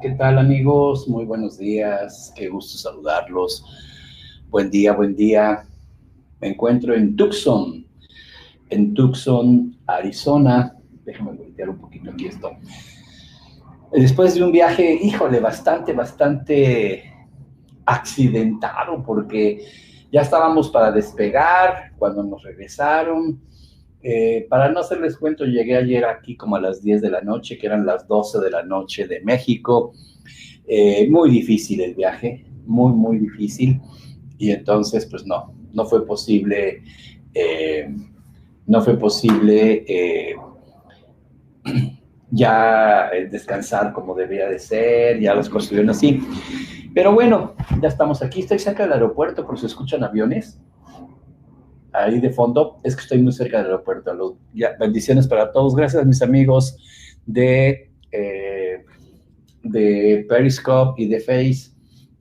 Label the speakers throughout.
Speaker 1: ¿Qué tal, amigos? Muy buenos días, qué gusto saludarlos. Buen día, buen día. Me encuentro en Tucson, Arizona. Déjame voltear un poquito aquí esto. Después de un viaje, híjole, bastante accidentado, porque ya estábamos para despegar cuando nos regresaron. Para no hacerles cuento, llegué ayer aquí como a las 10 de la noche, que eran las 12 de la noche de México. Muy difícil el viaje, muy difícil. Y entonces, pues no fue posible, eh, no fue posible ya descansar como debía de ser, ya las cosas estuvieron así. Pero bueno, ya estamos aquí, estoy cerca del aeropuerto, por si escuchan aviones. Ahí de fondo, es que estoy muy cerca del aeropuerto. Bendiciones para todos. Gracias, mis amigos de Periscope y de Face.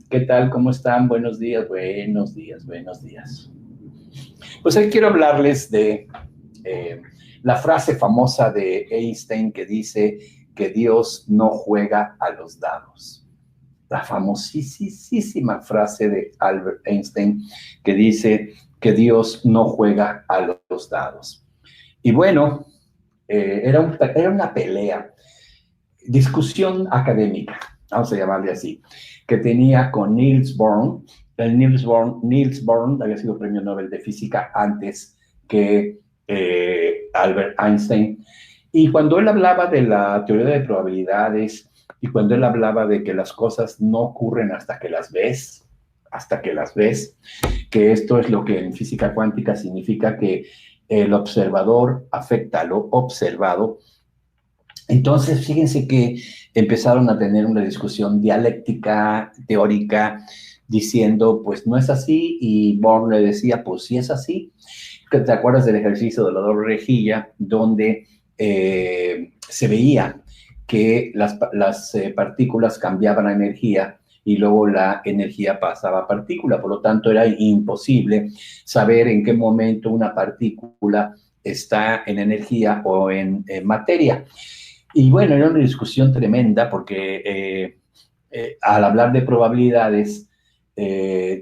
Speaker 1: ¿Qué tal? ¿Cómo están? Buenos días, buenos días, buenos días. Pues hoy quiero hablarles de la frase famosa de Einstein que dice que Dios no juega a los dados. La famosísima frase de Albert Einstein que dice que Dios no juega a los dados. Y bueno, era una pelea, discusión académica, vamos a llamarle así, que tenía con Niels Bohr. Niels Bohr había sido premio Nobel de Física antes que Albert Einstein. Y cuando él hablaba de la teoría de probabilidades y cuando él hablaba de que las cosas no ocurren hasta que las ves, que esto es lo que en física cuántica significa que el observador afecta a lo observado. Entonces, fíjense que empezaron a tener una discusión dialéctica, teórica, diciendo, pues no es así, y Bohr le decía, pues sí es así. ¿Te acuerdas del ejercicio de la doble rejilla, donde se veía que las partículas cambiaban a energía y luego la energía pasaba a partícula? Por lo tanto, era imposible saber en qué momento una partícula está en energía o en materia. Y bueno, era una discusión tremenda porque al hablar de probabilidades,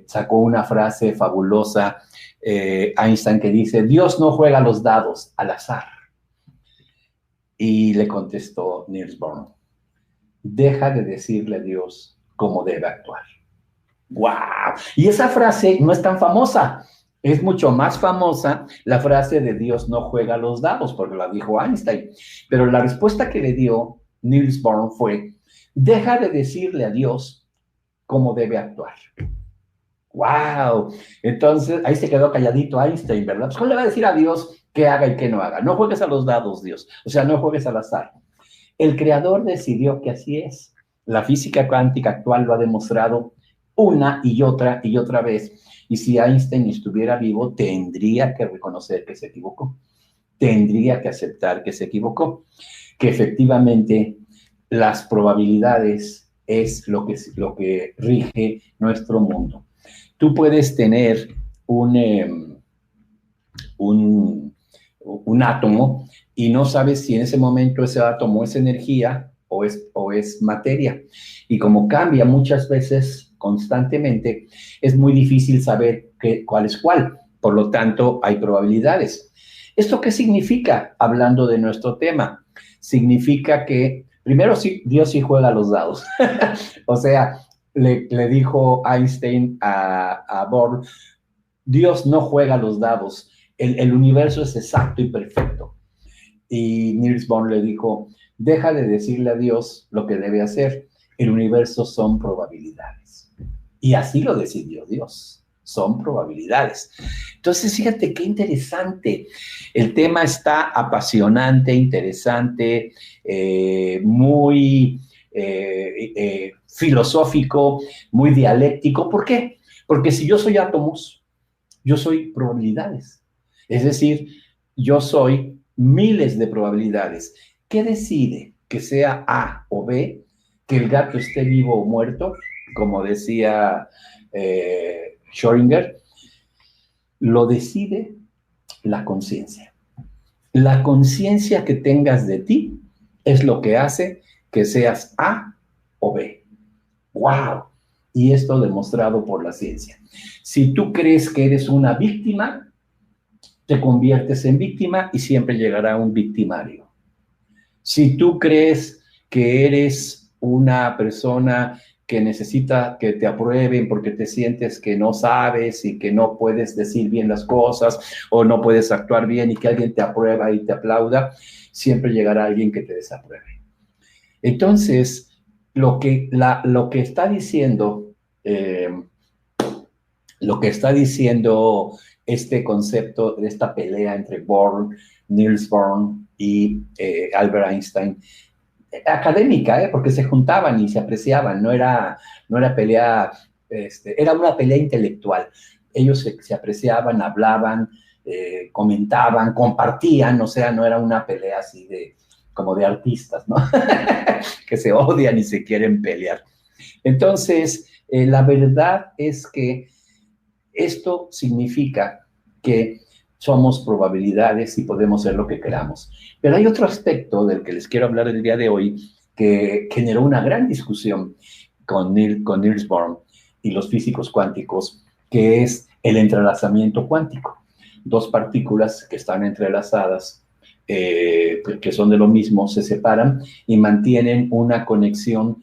Speaker 1: sacó una frase fabulosa Einstein que dice, Dios no juega los dados al azar. Y le contestó Niels Bohr, deja de decirle a Dios cómo debe actuar. ¡Wow! Y esa frase no es tan famosa. Es mucho más famosa la frase de Dios no juega los dados, porque la dijo Einstein. Pero la respuesta que le dio Niels Bohr fue, deja de decirle a Dios cómo debe actuar. ¡Wow! Entonces, ahí se quedó calladito Einstein, ¿verdad? Pues, ¿cómo le va a decir a Dios qué haga y qué no haga? No juegues a los dados, Dios. O sea, no juegues al azar. El creador decidió que así es. La física cuántica actual lo ha demostrado una y otra vez. Y si Einstein estuviera vivo, tendría que reconocer que se equivocó. Tendría que aceptar que se equivocó. Que efectivamente las probabilidades es lo que rige nuestro mundo. Tú puedes tener un, un átomo y no sabes si en ese momento ese átomo es energía o es materia. Y como cambia muchas veces constantemente, es muy difícil saber cuál es cuál. Por lo tanto, hay probabilidades. ¿Esto qué significa? Hablando de nuestro tema, significa que primero sí, Dios sí juega los dados. O sea, le dijo Einstein a Bohr, Dios no juega los dados, el universo es exacto y perfecto. Y Niels Bohr le dijo, deja de decirle a Dios lo que debe hacer, el universo son probabilidades. Y así lo decidió Dios, son probabilidades. Entonces, fíjate qué interesante. El tema está apasionante, interesante, muy filosófico, muy dialéctico. ¿Por qué? Porque si yo soy átomos, yo soy probabilidades. Es decir, yo soy miles de probabilidades. ¿Qué decide? Que sea A o B, que el gato esté vivo o muerto, como decía Schrödinger, lo decide la conciencia. La conciencia que tengas de ti es lo que hace que seas A o B. ¡Wow! Y esto demostrado por la ciencia. Si tú crees que eres una víctima, te conviertes en víctima y siempre llegará un victimario. Si tú crees que eres una persona que necesita que te aprueben porque te sientes que no sabes y que no puedes decir bien las cosas o no puedes actuar bien y que alguien te aprueba y te aplauda, siempre llegará alguien que te desapruebe. Entonces, lo que está diciendo, este concepto de esta pelea entre Niels Bohr y Albert Einstein, académica, porque se juntaban y se apreciaban, no era pelea, era una pelea intelectual. Ellos se apreciaban, hablaban, comentaban, compartían, o sea, no era una pelea así como de artistas, ¿no? Que se odian y se quieren pelear. Entonces, la verdad es que esto significa que somos probabilidades y podemos ser lo que queramos. Pero hay otro aspecto del que les quiero hablar el día de hoy que generó una gran discusión con Niels Bohr y los físicos cuánticos, que es el entrelazamiento cuántico. Dos partículas que están entrelazadas, que son de lo mismo, se separan y mantienen una conexión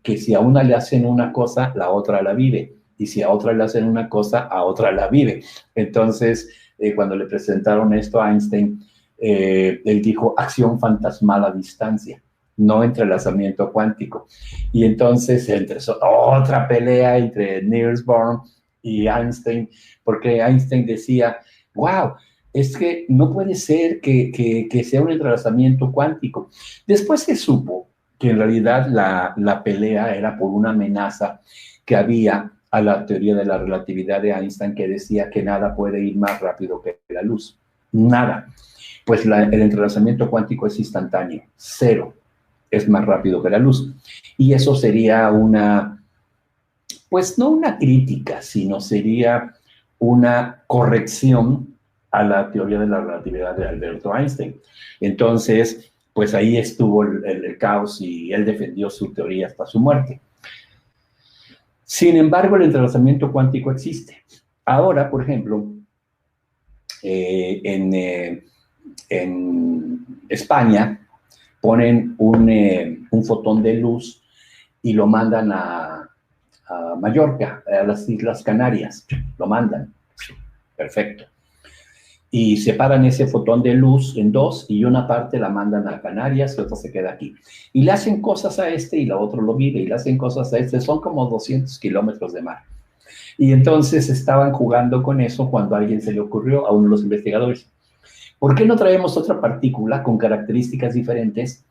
Speaker 1: que si a una le hacen una cosa, la otra la vive. Y si a otra le hacen una cosa, a otra la vive. Entonces, cuando le presentaron esto a Einstein, él dijo acción fantasmal a distancia, no entrelazamiento cuántico. Y entonces empezó otra pelea entre Niels Bohr y Einstein, porque Einstein decía, wow, es que no puede ser que sea un entrelazamiento cuántico. Después se supo que en realidad la pelea era por una amenaza que había a la teoría de la relatividad de Einstein, que decía que nada puede ir más rápido que la luz. Nada. Pues el entrelazamiento cuántico es instantáneo. Cero es más rápido que la luz. Y eso sería pues no una crítica, sino sería una corrección a la teoría de la relatividad de Alberto Einstein. Entonces, pues ahí estuvo el caos y él defendió su teoría hasta su muerte. Sin embargo, el entrelazamiento cuántico existe. Ahora, por ejemplo, en España ponen un fotón de luz y lo mandan a Mallorca, a las Islas Canarias. Lo mandan. Perfecto. Y separan ese fotón de luz en dos y una parte la mandan a Canarias y otra se queda aquí. Y le hacen cosas a este y la otra lo vive y le hacen cosas a este. Son como 200 kilómetros de mar. Y entonces estaban jugando con eso cuando a alguien se le ocurrió, a uno de los investigadores, ¿por qué no traemos otra partícula con características diferentes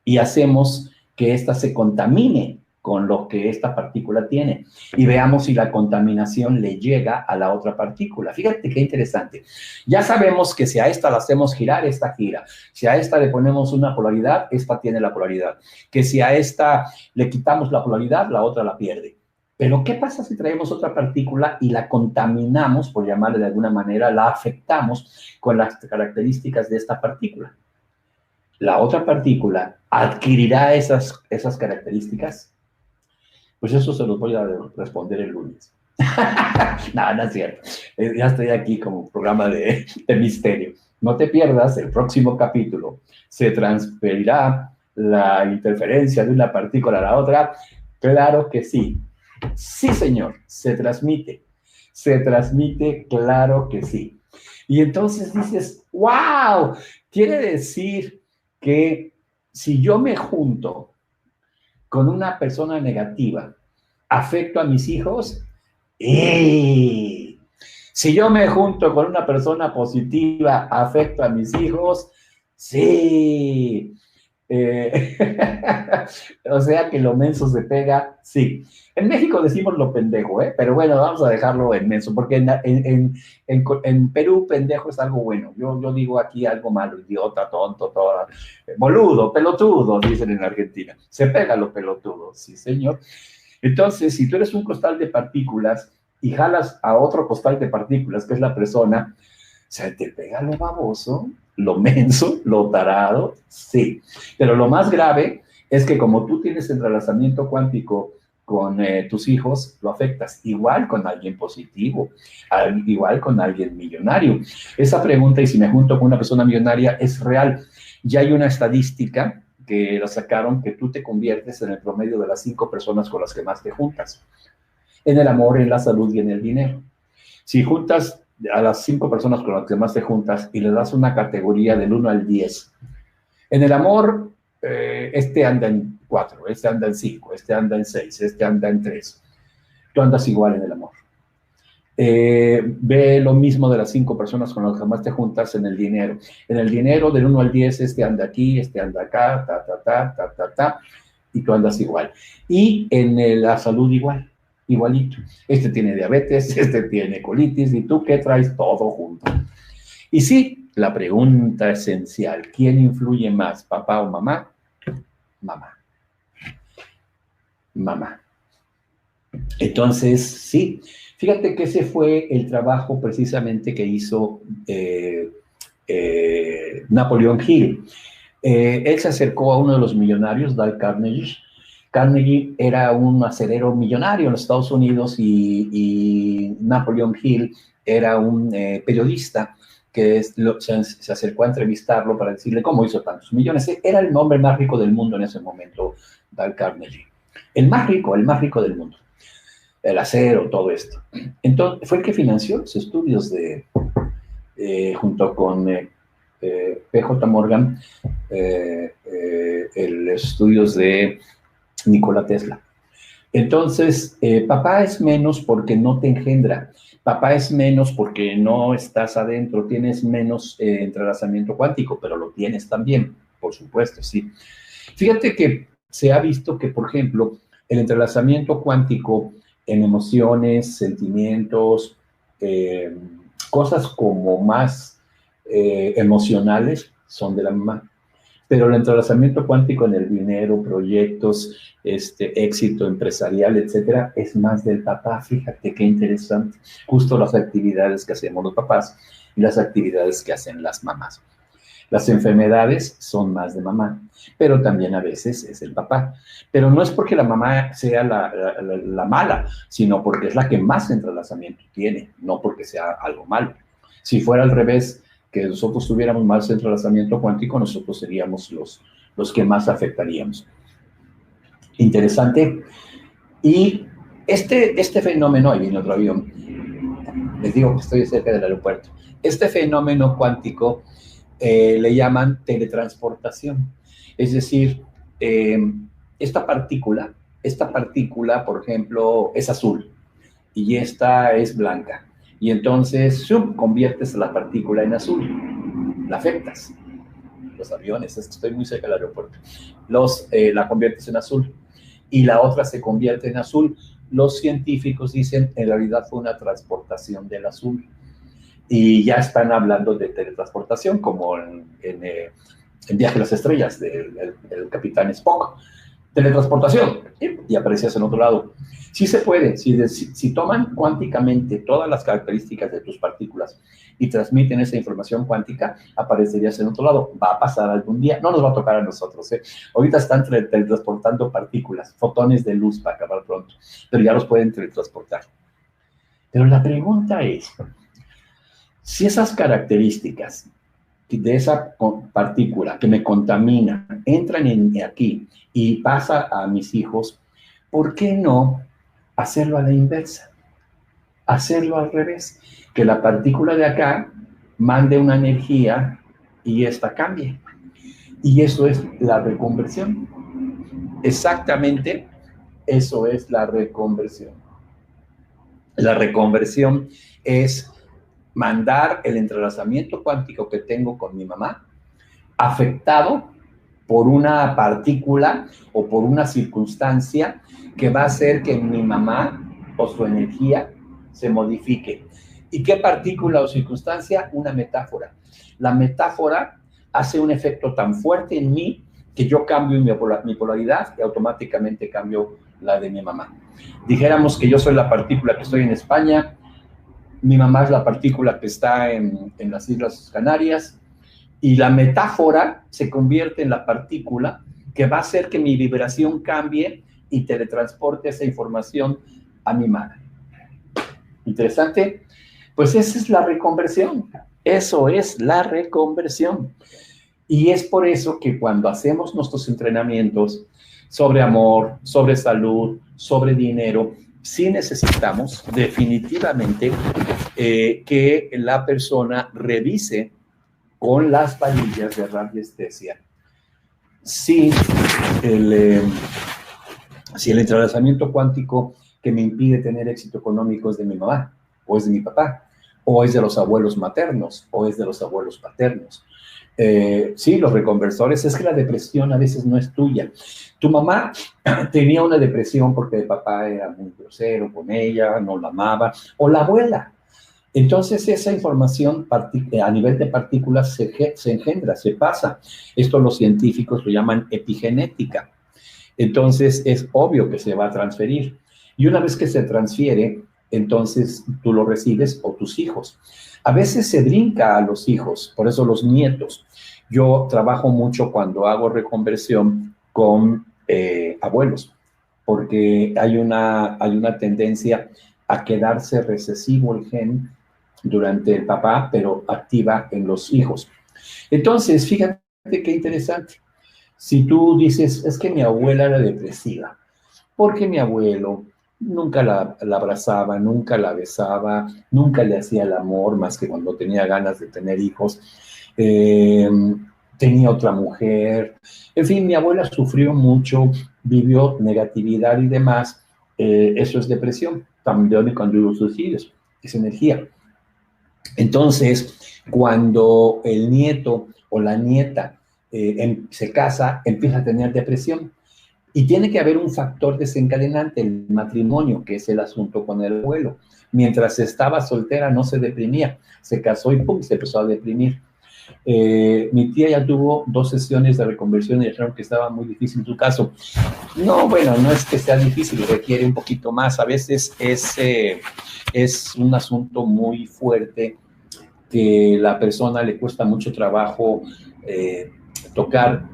Speaker 1: y hacemos que ésta se contamine con lo que esta partícula tiene? Y veamos si la contaminación le llega a la otra partícula. Fíjate qué interesante. Ya sabemos que si a esta la hacemos girar, esta gira. Si a esta le ponemos una polaridad, esta tiene la polaridad. Que si a esta le quitamos la polaridad, la otra la pierde. Pero, ¿qué pasa si traemos otra partícula y la contaminamos, por llamarle de alguna manera, la afectamos con las características de esta partícula? ¿La otra partícula adquirirá esas características? Pues eso se los voy a responder el lunes. No, no es cierto. Ya estoy aquí como programa de misterio. No te pierdas el próximo capítulo. ¿Se transferirá la interferencia de una partícula a la otra? Claro que sí. Sí, señor, se transmite. Se transmite, claro que sí. Y entonces dices, wow, quiere decir que si yo me junto con una persona negativa, afecto a mis hijos, y si yo me junto con una persona positiva, afecto a mis hijos, sí. O sea que lo menso se pega, sí. En México decimos lo pendejo, pero bueno, vamos a dejarlo en menso, porque en Perú pendejo es algo bueno. Yo digo aquí algo malo, idiota, tonto, toda, boludo, pelotudo, dicen en Argentina. Se pega lo pelotudo, sí, señor. Entonces, si tú eres un costal de partículas y jalas a otro costal de partículas, que es la persona, se te pega lo baboso, lo menso, lo tarado, sí. Pero lo más grave Es que como tú tienes entrelazamiento cuántico con tus hijos, lo afectas igual con alguien positivo, igual con alguien millonario. Esa pregunta, y si me junto con una persona millonaria, es real. Ya hay una estadística que la sacaron, que tú te conviertes en el promedio de las 5 personas con las que más te juntas. En el amor, en la salud y en el dinero. Si juntas a las 5 personas con las que más te juntas y le das una categoría del 1 al 10, en el amor, este anda en 4, este anda en 5, este anda en 6, este anda en 3. Tú andas igual en el amor. Ve lo mismo de las 5 personas con las que más te juntas en el dinero. En el dinero, del 1 al 10, este anda aquí, este anda acá, y tú andas igual. Y en la salud igual, igualito. Este tiene diabetes, este tiene colitis, y tú qué traes todo junto. Y sí, la pregunta esencial, ¿quién influye más, papá o mamá? Mamá. Mamá. Entonces, sí, fíjate que ese fue el trabajo precisamente que hizo Napoleon Hill. Él se acercó a uno de los millonarios, Dale Carnegie. Carnegie era un acerero millonario en los Estados Unidos y Napoleon Hill era un periodista que se acercó a entrevistarlo para decirle cómo hizo tantos millones. Era el hombre más rico del mundo en ese momento, Dale Carnegie. El más rico del mundo. El acero, todo esto. Entonces, fue el que financió los estudios junto con P.J. Morgan, los estudios de Nikola Tesla. Entonces, papá es menos porque no te engendra. Papá es menos porque no estás adentro, tienes menos entrelazamiento cuántico, pero lo tienes también, por supuesto, sí. Fíjate que se ha visto que, por ejemplo, el entrelazamiento cuántico en emociones, sentimientos, cosas como más emocionales son de la mamá. Pero el entrelazamiento cuántico en el dinero, proyectos, éxito empresarial, etcétera, es más del papá. Fíjate qué interesante. Justo las actividades que hacemos los papás y las actividades que hacen las mamás. Las enfermedades son más de mamá, pero también a veces es el papá. Pero no es porque la mamá sea la mala, sino porque es la que más entrelazamiento tiene, no porque sea algo malo. Si fuera al revés, que nosotros tuviéramos más entrelazamiento cuántico, nosotros seríamos los que más afectaríamos. Interesante. Y este fenómeno, ahí viene otro avión, les digo que estoy cerca del aeropuerto, este fenómeno cuántico le llaman teletransportación. Es decir, esta partícula, por ejemplo, es azul y esta es blanca. Y entonces, conviertes la partícula en azul, la afectas. Los aviones, es que estoy muy cerca del aeropuerto, la conviertes en azul y la otra se convierte en azul. Los científicos dicen, en realidad fue una transportación del azul. Y ya están hablando de teletransportación, como en Viaje a las Estrellas, del Capitán Spock. Teletransportación, y aparecías en otro lado. Sí se puede, si toman cuánticamente todas las características de tus partículas y transmiten esa información cuántica, aparecerías en otro lado. Va a pasar algún día, no nos va a tocar a nosotros, ¿eh? Ahorita están teletransportando partículas, fotones de luz para acabar pronto, pero ya los pueden teletransportar. Pero la pregunta es, si esas características de esa partícula que me contamina entran aquí y pasa a mis hijos, ¿por qué no hacerlo a la inversa? Hacerlo al revés, que la partícula de acá mande una energía y esta cambie. Y eso es la reconversión. Exactamente, eso es la reconversión. La reconversión es mandar el entrelazamiento cuántico que tengo con mi mamá, afectado por una partícula o por una circunstancia que va a hacer que mi mamá o su energía se modifique. ¿Y qué partícula o circunstancia? Una metáfora. La metáfora hace un efecto tan fuerte en mí que yo cambio mi polaridad y automáticamente cambio la de mi mamá. Dijéramos que yo soy la partícula que estoy en España, mi mamá es la partícula que está en las Islas Canarias, y la metáfora se convierte en la partícula que va a hacer que mi vibración cambie y teletransporte esa información a mi madre. ¿Interesante? Pues esa es la reconversión. Eso es la reconversión. Y es por eso que cuando hacemos nuestros entrenamientos sobre amor, sobre salud, sobre dinero, sí necesitamos definitivamente que la persona revise con las varillas de radiestesia si el entrelazamiento cuántico que me impide tener éxito económico es de mi mamá, o es de mi papá, o es de los abuelos maternos, o es de los abuelos paternos. Sí, los reconversores, es que la depresión a veces no es tuya. Tu mamá tenía una depresión porque el papá era muy grosero con ella, no la amaba, o la abuela. Entonces esa información a nivel de partículas se engendra, se pasa. Esto los científicos lo llaman epigenética. Entonces es obvio que se va a transferir. Y una vez que se transfiere, entonces tú lo recibes o tus hijos. A veces se brinca a los hijos, por eso los nietos. Yo trabajo mucho cuando hago reconversión con abuelos, porque hay una tendencia a quedarse recesivo el gen durante el papá, pero activa en los hijos. Entonces, fíjate qué interesante. Si tú dices, es que mi abuela era depresiva, porque mi abuelo nunca la abrazaba, nunca la besaba, nunca le hacía el amor, más que cuando tenía ganas de tener hijos, tenía otra mujer, en fin, mi abuela sufrió mucho, vivió negatividad y demás, eso es depresión, también cuando hubo suicidios, es energía. Entonces, cuando el nieto o la nieta se casa, empieza a tener depresión. Y tiene que haber un factor desencadenante, el matrimonio, que es el asunto con el abuelo. Mientras estaba soltera no se deprimía, se casó y ¡pum!, se empezó a deprimir. Mi tía ya tuvo 2 sesiones de reconversión y dijeron que estaba muy difícil su caso. No, bueno, no es que sea difícil, requiere un poquito más. A veces es un asunto muy fuerte que la persona le cuesta mucho trabajo tocar.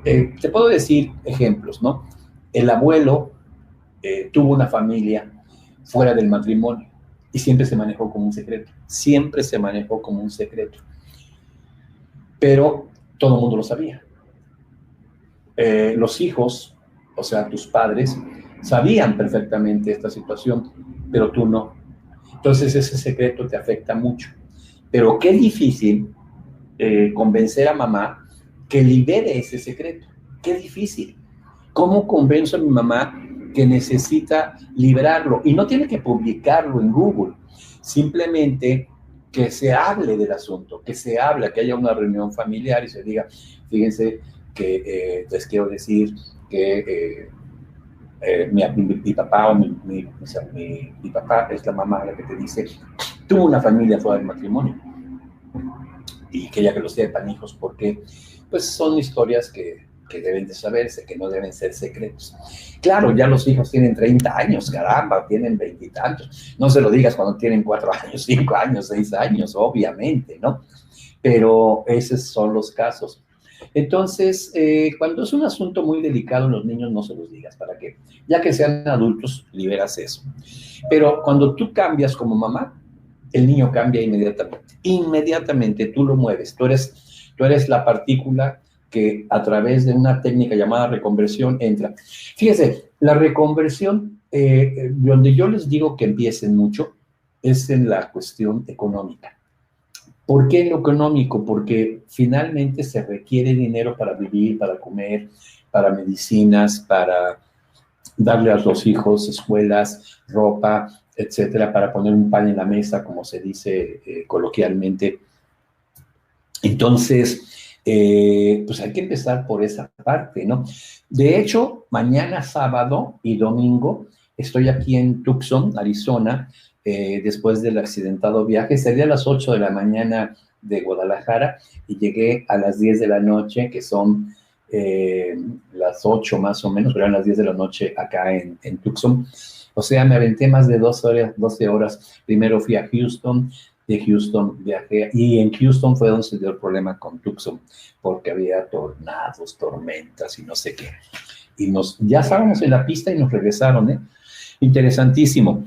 Speaker 1: Te puedo decir ejemplos, ¿no? El abuelo tuvo una familia fuera del matrimonio y siempre se manejó como un secreto, siempre se manejó como un secreto, pero todo el mundo lo sabía. Los hijos, o sea, tus padres, sabían perfectamente esta situación, pero tú no. Entonces ese secreto te afecta mucho. Pero qué difícil convencer a mamá que libere ese secreto. Qué difícil. ¿Cómo convenzo a mi mamá que necesita liberarlo? Y no tiene que publicarlo en Google, simplemente que se hable del asunto, que se hable, que haya una reunión familiar y se diga, fíjense que les quiero decir que mi papá o mi papá es la mamá la que te dice, tuvo una familia fuera del matrimonio y que ya que lo sepan, hijos, porque pues son historias que deben de saberse, que no deben ser secretos. Claro, ya los hijos tienen 30 años, caramba, tienen 20 y tantos. No se lo digas cuando tienen 4 años, 5 años, 6 años, obviamente, ¿no? Pero esos son los casos. Entonces, cuando es un asunto muy delicado, los niños no se los digas, ¿para qué? Ya que sean adultos, liberas eso. Pero cuando tú cambias como mamá, el niño cambia inmediatamente. Inmediatamente tú lo mueves. Tú eres la partícula que a través de una técnica llamada reconversión entra. Fíjese, la reconversión, donde yo les digo que empiecen mucho, es en la cuestión económica. ¿Por qué en lo económico? Porque finalmente se requiere dinero para vivir, para comer, para medicinas, para darle a los hijos escuelas, ropa, etcétera, para poner un pan en la mesa, como se dice coloquialmente. Entonces, pues hay que empezar por esa parte, ¿no? De hecho, mañana sábado y domingo estoy aquí en Tucson, Arizona, después del accidentado viaje. Salí a las 8 de la mañana de Guadalajara y llegué a las 10 de la noche, que son las 8 más o menos, pero eran las 10 de la noche acá en Tucson. O sea, me aventé más de 12 horas. Primero fui a Houston, de Houston viajé, y en Houston fue donde se dio el problema con Tucson, porque había tornados, tormentas y no sé qué. Y ya estábamos en la pista y nos regresaron, ¿eh? Interesantísimo.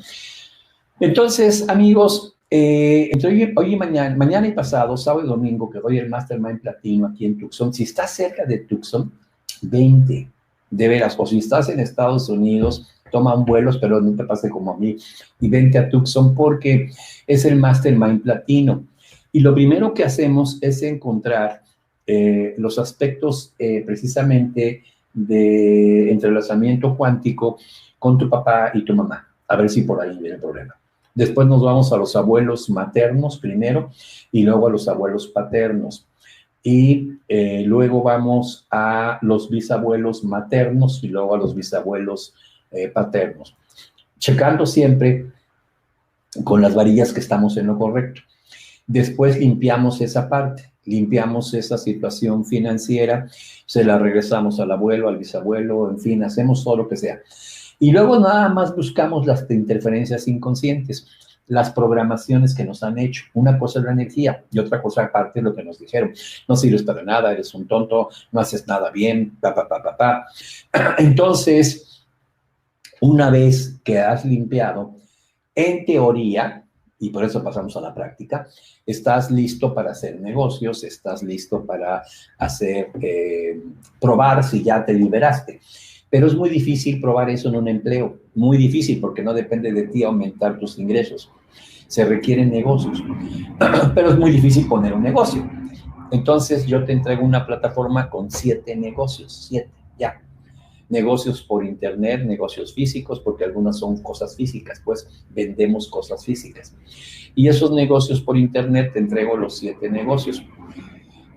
Speaker 1: Entonces, amigos, entre hoy y mañana y pasado, sábado y domingo, que doy el Mastermind Platino aquí en Tucson. Si estás cerca de Tucson, 20, de veras, o si estás en Estados Unidos, toma un vuelo, pero no te pase como a mí, y vente a Tucson porque es el Mastermind Platino. Y lo primero que hacemos es encontrar los aspectos precisamente de entrelazamiento cuántico con tu papá y tu mamá, a ver si por ahí viene el problema. Después nos vamos a los abuelos maternos primero y luego a los abuelos paternos. Y luego vamos a los bisabuelos maternos y luego a los bisabuelos paternos. Checando siempre con las varillas que estamos en lo correcto. Después limpiamos esa parte, limpiamos esa situación financiera, se la regresamos al abuelo, al bisabuelo, en fin, hacemos todo lo que sea. Y luego nada más buscamos las interferencias inconscientes, las programaciones que nos han hecho. Una cosa es la energía y otra cosa aparte es lo que nos dijeron. No sirves para nada, eres un tonto, no haces nada bien, Entonces, una vez que has limpiado, en teoría, y por eso pasamos a la práctica, estás listo para hacer negocios, estás listo para hacer, probar si ya te liberaste. Pero es muy difícil probar eso en un empleo, muy difícil porque no depende de ti aumentar tus ingresos. Se requieren negocios, pero es muy difícil poner un negocio. Entonces yo te entrego una plataforma con 7 negocios, 7, ya. Negocios por internet, negocios físicos, porque algunas son cosas físicas, pues vendemos cosas físicas. Y esos negocios por internet te entrego los 7 negocios.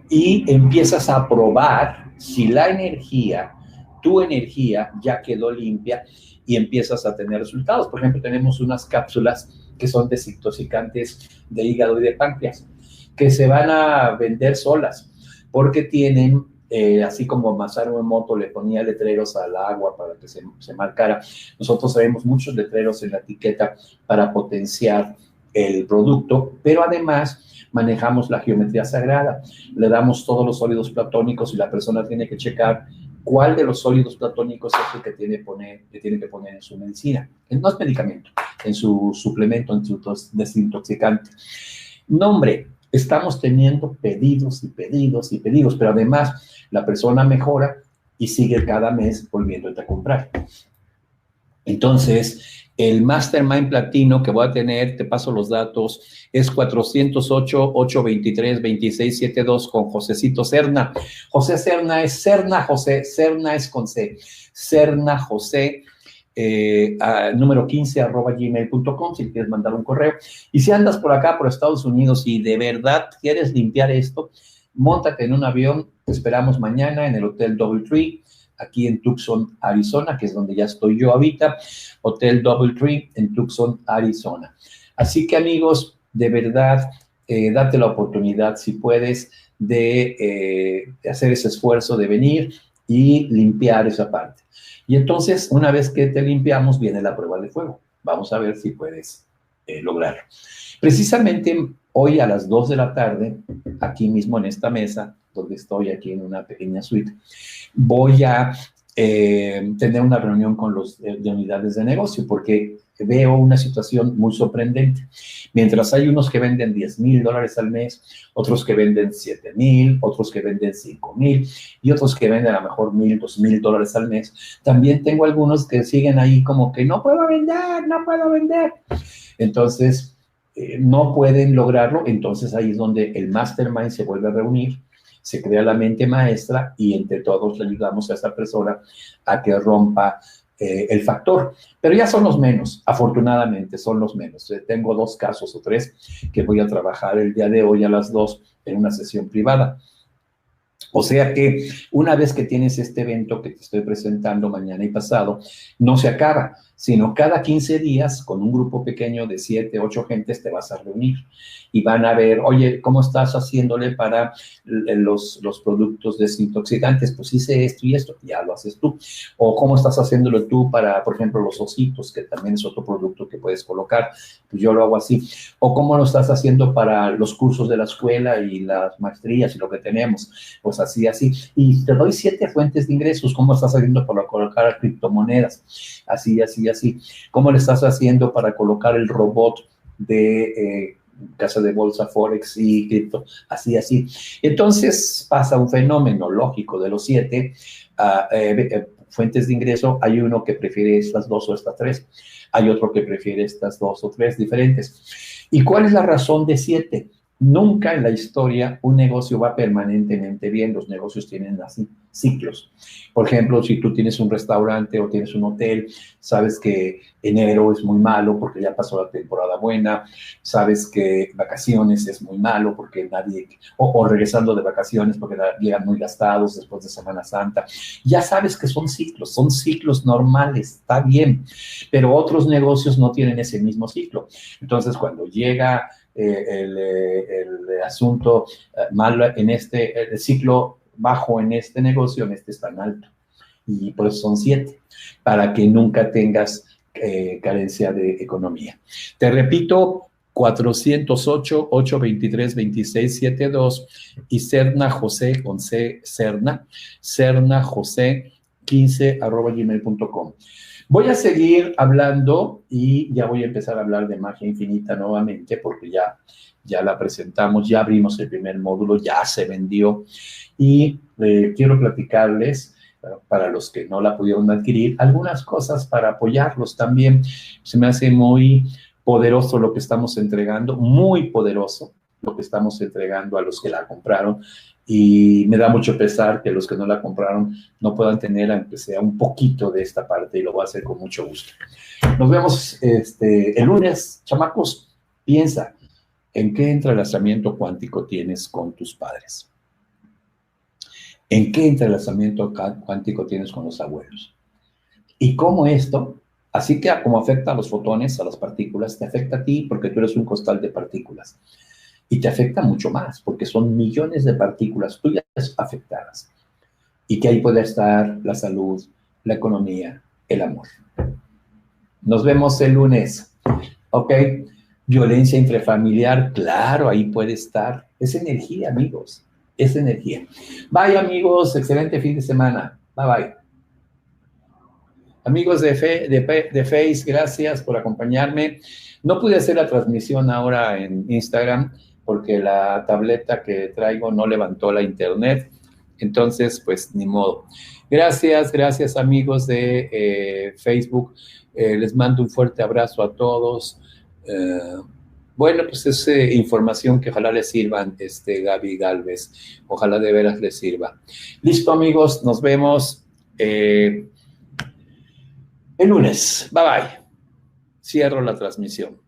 Speaker 1: Y empiezas a probar si la energía, tu energía ya quedó limpia y empiezas a tener resultados. Por ejemplo, tenemos unas cápsulas que son desintoxicantes de hígado y de páncreas, que se van a vender solas, porque tienen, así como Masaru Emoto le ponía letreros al agua para que se marcara, nosotros tenemos muchos letreros en la etiqueta para potenciar el producto, pero además manejamos la geometría sagrada, le damos todos los sólidos platónicos y la persona tiene que checar cuál de los sólidos platónicos es el que tiene que poner en su medicina. No es medicamento, en su suplemento, en su desintoxicante. Nombre, estamos teniendo pedidos y pedidos y pedidos, pero además la persona mejora y sigue cada mes volviéndote a comprar. Entonces, el Mastermind Platino que voy a tener, te paso los datos, es 408-823-2672 con Josecito Serna. José Serna es Serna José, Serna es con C. Serna José, número 15 @gmail.com si quieres mandar un correo. Y si andas por acá, por Estados Unidos y de verdad quieres limpiar esto, móntate en un avión, te esperamos mañana en el Hotel Doubletree, aquí en Tucson, Arizona, que es donde ya estoy yo ahorita, Hotel Doubletree en Tucson, Arizona. Así que, amigos, de verdad, date la oportunidad, si puedes, de hacer ese esfuerzo de venir y limpiar esa parte. Y entonces, una vez que te limpiamos, viene la prueba de fuego. Vamos a ver si puedes lograrlo. Precisamente hoy a las 2 de la tarde, aquí mismo en esta mesa, donde estoy aquí en una pequeña suite, voy a tener una reunión con los de unidades de negocio, porque veo una situación muy sorprendente. Mientras hay unos que venden $10,000 al mes, otros que venden 7,000, otros que venden 5,000 y otros que venden a lo mejor $1,000, $2,000 al mes, también tengo algunos que siguen ahí como que no puedo vender, no puedo vender. Entonces, no pueden lograrlo. Entonces ahí es donde el Mastermind se vuelve a reunir, se crea la mente maestra y entre todos le ayudamos a esa persona a que rompa el factor. Pero ya son los menos, afortunadamente son los menos. Tengo 2 casos o 3 que voy a trabajar el día de hoy a las 2 en una sesión privada. O sea que una vez que tienes este evento que te estoy presentando mañana y pasado, no se acaba. sino cada 15 días con un grupo pequeño de 7, 8 gentes te vas a reunir y van a ver, oye, ¿cómo estás haciéndole para los productos desintoxicantes? Pues hice esto y esto, ya lo haces tú. O ¿cómo estás haciéndolo tú para, por ejemplo, los ositos, que también es otro producto que puedes colocar? Pues yo lo hago así. O ¿cómo lo estás haciendo para los cursos de la escuela y las maestrías y lo que tenemos? Pues así, así. Y te doy 7 fuentes de ingresos. ¿Cómo estás haciendo para colocar criptomonedas? Así, así, así. ¿Cómo le estás haciendo para colocar el robot de casa de bolsa, Forex y cripto? Así, así. Entonces pasa un fenómeno lógico de los 7 fuentes de ingreso. Hay uno que prefiere estas 2 o estas 3. Hay otro que prefiere estas 2 o 3 diferentes. ¿Y cuál es la razón de 7? Nunca en la historia un negocio va permanentemente bien. Los negocios tienen así ciclos. Por ejemplo, si tú tienes un restaurante o tienes un hotel, sabes que enero es muy malo porque ya pasó la temporada buena, sabes que vacaciones es muy malo porque nadie, o regresando de vacaciones porque llegan muy gastados después de Semana Santa. Ya sabes que son ciclos normales, está bien, pero otros negocios no tienen ese mismo ciclo. Entonces, cuando llega el asunto malo en el ciclo bajo en este negocio, en este es tan alto. Y por eso son 7, para que nunca tengas carencia de economía. Te repito, 408-823-2672 y Serna José, con C, Serna José 15@gmail.com. Voy a seguir hablando y ya voy a empezar a hablar de magia infinita nuevamente porque ya la presentamos, ya abrimos el primer módulo, ya se vendió y quiero platicarles, para los que no la pudieron adquirir, algunas cosas para apoyarlos también. Se me hace muy poderoso lo que estamos entregando, muy poderoso lo que estamos entregando a los que la compraron. Y me da mucho pesar que los que no la compraron no puedan tener, aunque sea un poquito de esta parte, y lo voy a hacer con mucho gusto. Nos vemos el lunes, chamacos. Piensa, ¿en qué entrelazamiento cuántico tienes con tus padres? ¿En qué entrelazamiento cuántico tienes con los abuelos? Y cómo esto, así que como afecta a los fotones, a las partículas, te afecta a ti porque tú eres un costal de partículas. Y te afecta mucho más, porque son millones de partículas tuyas afectadas. Y que ahí puede estar la salud, la economía, el amor. Nos vemos el lunes. ¿Ok? Violencia intrafamiliar, claro, ahí puede estar. Es energía, amigos. Es energía. Bye, amigos. Excelente fin de semana. Bye, bye. Amigos de Face, gracias por acompañarme. No pude hacer la transmisión ahora en Instagram porque la tableta que traigo no levantó la internet. Entonces, pues, ni modo. Gracias, amigos de Facebook. Les mando un fuerte abrazo a todos. Bueno, pues es información que ojalá les sirvan, Gaby Galvez. Ojalá de veras les sirva. Listo, amigos, nos vemos el lunes. Bye, bye. Cierro la transmisión.